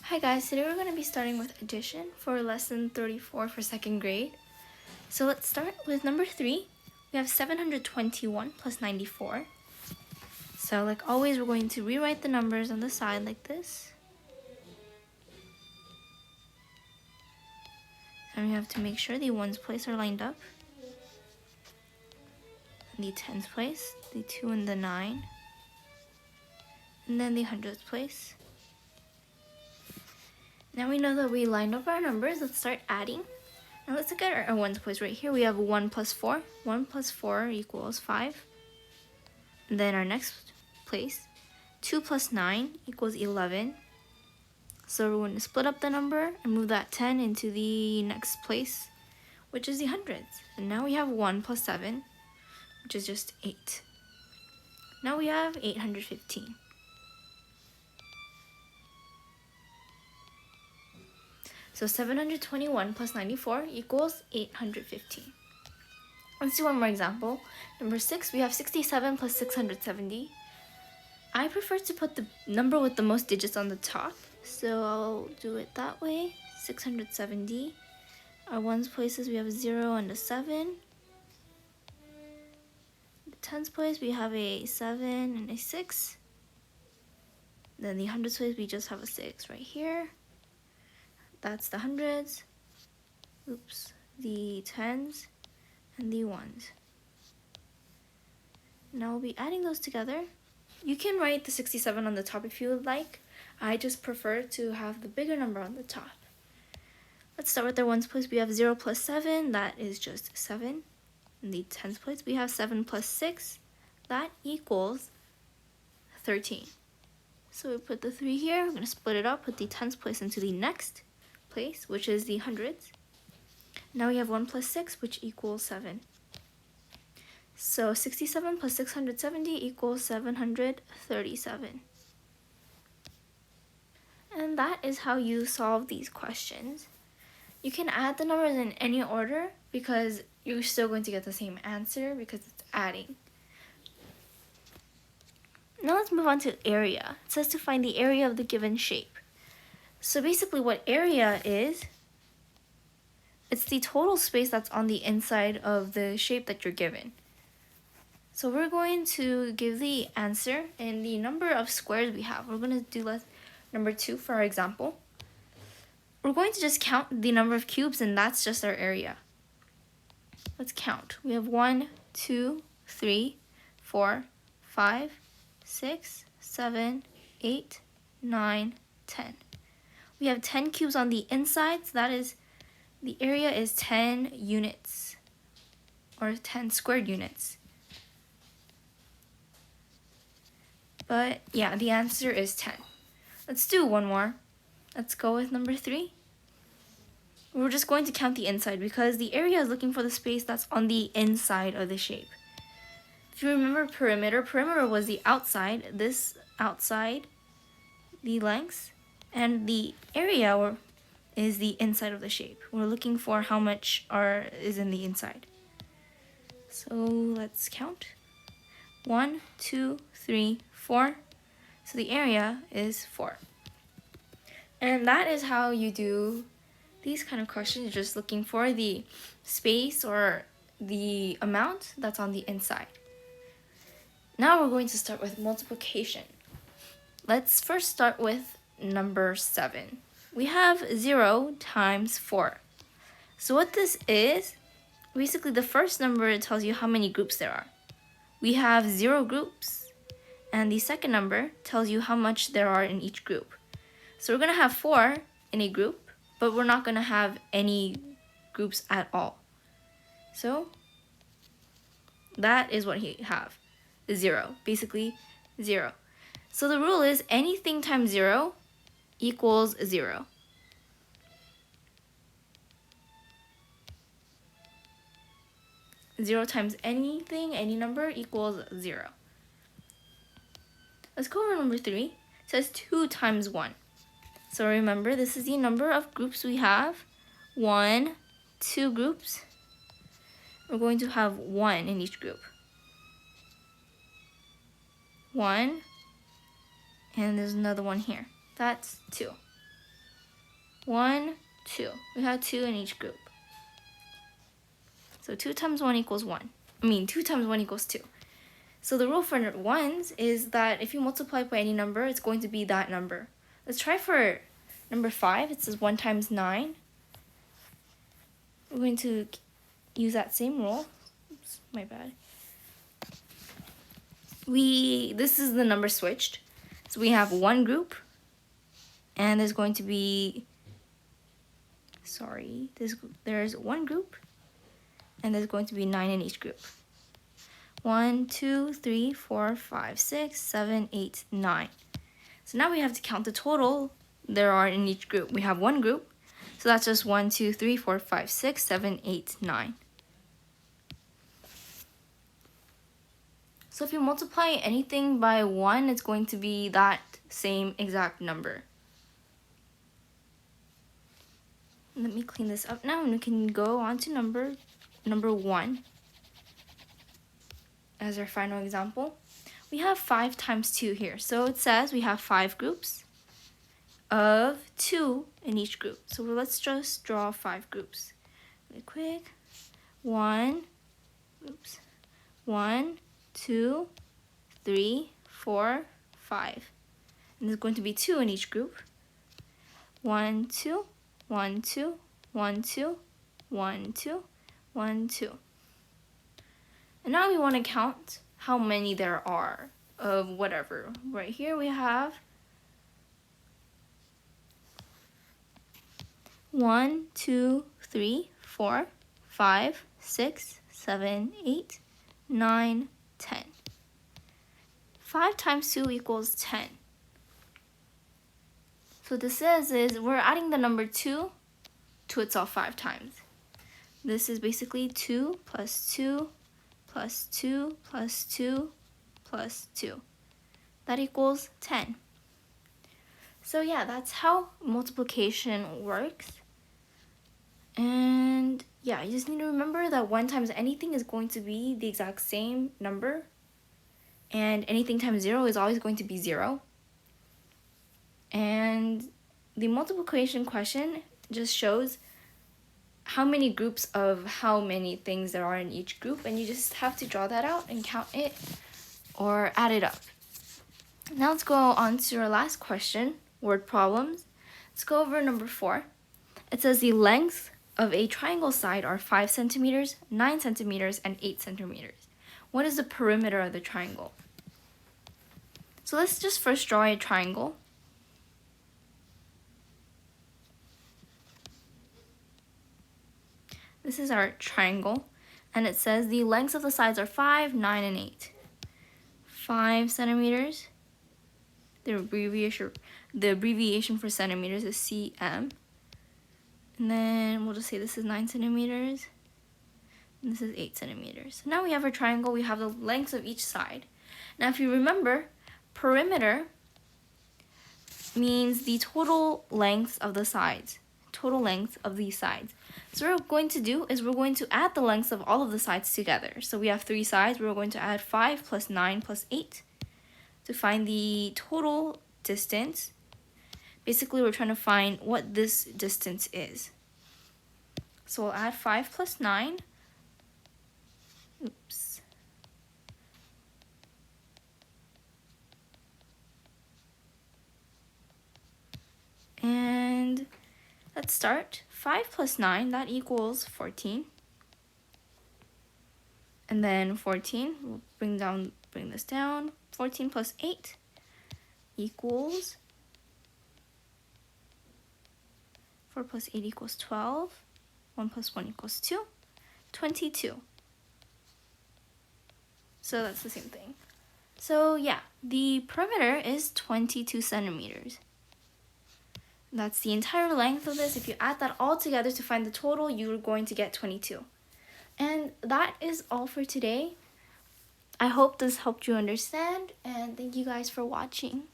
Hi guys, today we're going to be starting with addition for lesson 34 for second grade. So let's start with number 3. We have 721 plus 94. So like always, we're going to rewrite the numbers on the side like this. And we have to make sure the ones place are lined up. The tens place, the 2 and the 9. And then the hundreds place. Now we know that we lined up our numbers. Let's start adding. Now let's look at our ones place right here. We have 1 plus 4. 1 plus 4 equals 5. And then our next place, 2 plus 9 equals 11. So we're going to split up the number and move that 10 into the next place, which is the hundreds. And now we have 1 plus 7, which is just 8. Now we have 815. So 721 plus 94 equals 815. Let's do one more example. Number 6, we have 67 plus 670. I prefer to put the number with the most digits on the top, so I'll do it that way. 670. Our ones places, we have a 0 and a 7. The tens place, we have a 7 and a 6. Then the hundreds place, we just have a 6 right here. That's the hundreds. Oops. The tens and the ones. Now we'll be adding those together. You can write the 67 on the top if you would like. I just prefer to have the bigger number on the top. Let's start with our ones place. We have 0 plus 7, that is just 7. In the tens place, we have 7 plus 6, that equals 13. So we put the 3 here. We're going to split it up, put the tens place into the next place, which is the hundreds. Now we have 1 plus 6, which equals 7. So 67 plus 670 equals 737. And that is how you solve these questions. You can add the numbers in any order because you're still going to get the same answer because it's adding. Now let's move on to area. It says to find the area of the given shape. So basically what area is, it's the total space that's on the inside of the shape that you're given. So we're going to give the answer in the number of squares we have. We're going to do number 2 for our example. We're going to just count the number of cubes and that's just our area. Let's count. We have 1, 2, 3, 4, 5, 6, 7, 8, 9, 10. We have 10 cubes on the inside, so that is, the area is 10 units, or 10 squared units. But yeah, the answer is 10. Let's do one more. Let's go with number 3. We're just going to count the inside because the area is looking for the space that's on the inside of the shape. If you remember perimeter was the outside, this outside, the length, and the area is the inside of the shape. We're looking for how much is in the inside. So let's count. 1, 2, 3, 4. So the area is 4. And that is how you do these kind of questions. You're just looking for the space or the amount that's on the inside. Now we're going to start with multiplication. Let's first start with number 7. We have 0 times 4. So what this is, basically the first number tells you how many groups there are. We have 0 groups, and the second number tells you how much there are in each group. So we're going to have 4 in a group, but we're not going to have any groups at all. So that is what we have, 0, basically 0. So the rule is anything times 0 equals 0. Zero times anything, any number, equals 0. Let's go over number 3. It says 2 times 1. So remember, this is the number of groups we have. 1, 2 groups. We're going to have 1 in each group. 1, and there's another one here. That's 2. 1, 2. We have 2 in each group. So 2 times 1 equals 1. 2 times 1 equals 2. So the rule for 1s is that if you multiply by any number, it's going to be that number. Let's try for number 5. It says 1 times 9. We're going to use that same rule. Oops, my bad. This is the number switched. So we have one group, and there's going to be, there's one group, and there's going to be 9 in each group. 1, 2, 3, 4, 5, 6, 7, 8, 9. So now we have to count the total there are in each group. We have one group, so that's just 1, 2, 3, 4, 5, 6, 7, 8, 9. So if you multiply anything by 1, it's going to be that same exact number. Let me clean this up now, and we can go on to number 1 as our final example. We have 5 times 2 here. So it says we have 5 groups of 2 in each group. So let's just draw 5 groups. Really quick. 1, 2, 3, 4, 5. And there's going to be 2 in each group. 1, 2, 1, 2, 1, 2, 1, 2, 1, 2. And now we want to count how many there are of whatever. Right here we have 1, 2, 3, 4, 5, 6, 7, 8, 9, 10. 5 times 2 equals 10. So what this says is we're adding the number 2 to itself 5 times. This is basically 2 plus 2 plus 2 plus 2 plus 2. That equals 10. So yeah, that's how multiplication works. And yeah, you just need to remember that 1 times anything is going to be the exact same number. And anything times 0 is always going to be 0. And the multiplication question just shows how many groups of how many things there are in each group, and you just have to draw that out and count it or add it up. Now let's go on to our last question, word problems. Let's go over number 4. It says the length of a triangle side are 5 centimeters, 9 centimeters, and 8 centimeters. What is the perimeter of the triangle? So let's just first draw a triangle. This is our triangle, and it says the lengths of the sides are 5, 9, and 8. 5 centimeters. The abbreviation for centimeters is cm. And then we'll just say this is 9 centimeters, and this is 8 centimeters. So now we have our triangle. We have the lengths of each side. Now if you remember, perimeter means the total length of the sides. Total length of these sides. So what we're going to do is we're going to add the lengths of all of the sides together. So we have 3 sides. We're going to add 5 plus 9 plus 8 to find the total distance. Basically, we're trying to find what this distance is. So we'll add 5 plus 9. Oops. And let's start. 5 plus 9, that equals 14. And then 14, we'll bring this down. 14 plus 8 equals 4 plus 8 equals 12. 1 plus 1 equals 2. 22. So that's the same thing. So yeah, the perimeter is 22 centimeters. That's the entire length of this. If you add that all together to find the total, you're going to get 22. And that is all for today. I hope this helped you understand, and thank you guys for watching.